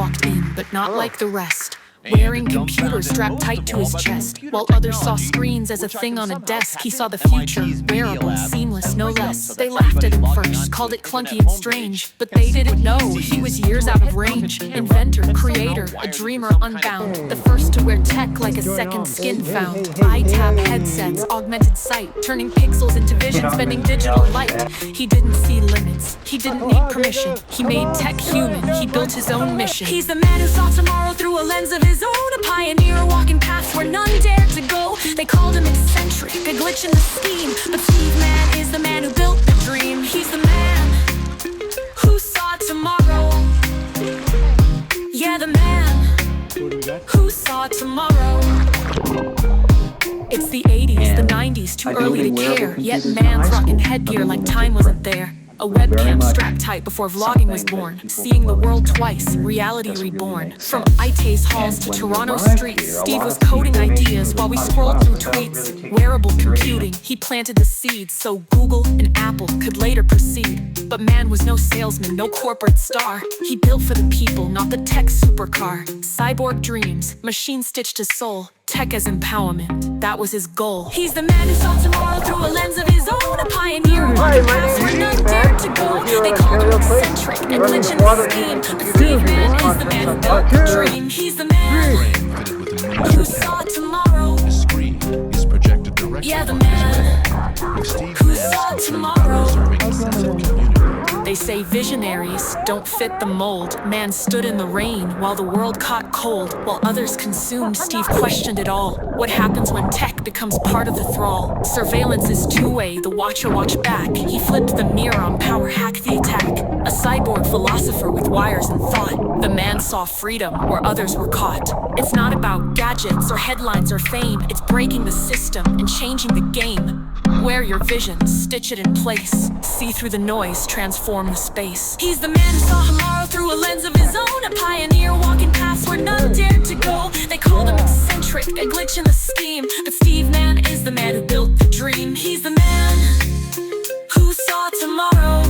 walked in, but not like the rest. Wearing computers strapped tight to his chest. While others saw screens as a thing on a desk, he saw the future, wearable, seamless, no less. They laughed at him first, called it clunky and strange, but they didn't know he was years out of range. Inventor, creator, a dreamer unbound, the first to wear tech like a second skin found. iTab headsets, augmented sight, turning pixels into vision, spending digital light. He didn't see limits, he didn't need permission. He made tech human, he built his own mission. He's the man who saw tomorrow through a lens of his own, a pioneer walking paths where none dared to go. They called him eccentric, a glitch in the scheme, but Steve Mann is the man who built the dream. He's the man who saw tomorrow. Yeah, the man who saw tomorrow. It's the 80s, the 90s, too early to care, yet man's rocking headgear like time wasn't there. A webcam strapped tight before vlogging was born. Seeing the world twice, reality reborn. From IT's halls to Toronto streets, Steve was coding ideas while we scrolled through tweets. Wearable computing, he planted the seeds so Google and Apple could later proceed. But man was no salesman, no corporate star. He built for the people, not the tech supercar. Cyborg dreams, machine stitched his soul. Tech as empowerment, that was his goal. He's the man who saw tomorrow through a lens of his own, a pioneer on the paths where none dared to go. They called him eccentric, a glitch in the scheme, but Steve Mann is the man who built the dream. He's the man who saw tomorrow. Yeah, the man who saw tomorrow. They say visionaries don't fit the mold. Man stood in the rain while the world caught cold. While others consumed, Steve questioned it all. What happens when tech becomes part of the thrall? Surveillance is two-way, the watcher watch back. He flipped the mirror on power, hack the attack. A cyborg philosopher with wires and thought. The man saw freedom where others were caught. It's not about gadgets or headlines or fame. It's breaking the system and changing the game. Wear your vision, stitch it in place. See through the noise, transform the space. He's the man who saw tomorrow through a lens of his own, a pioneer walking paths where none dared to go. They called him eccentric, a glitch in the scheme, but Steve Mann is the man who built the dream. He's the man who saw tomorrow.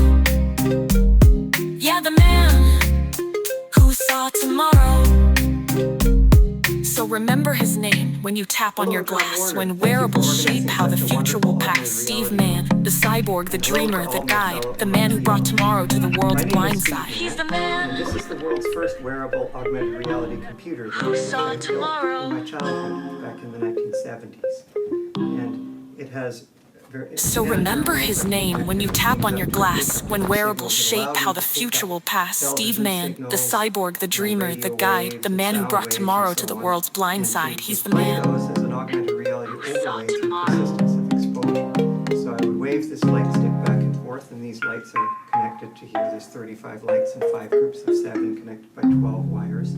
Yeah, the man who saw tomorrow. So remember his name when you tap on your glass. When wearables shape how the future will pass. Steve Mann, the cyborg, the dreamer, the guide, the man who brought tomorrow to the world's blind side. He's the man. This is the world's first wearable augmented reality computer Who saw tomorrow. in my childhood back in the 1970s. And it has So remember his name when you tap on your glass. When wearables shape how the future will pass. Steve Mann, the cyborg, the dreamer, the guide, the man who brought tomorrow to the world's blind side. He's the man. As an augmented reality overlay to persistence of exposure. So I would wave this light stick back and forth, and these lights are connected to here. There's 35 lights in 5 groups of 7 connected by 12 wires.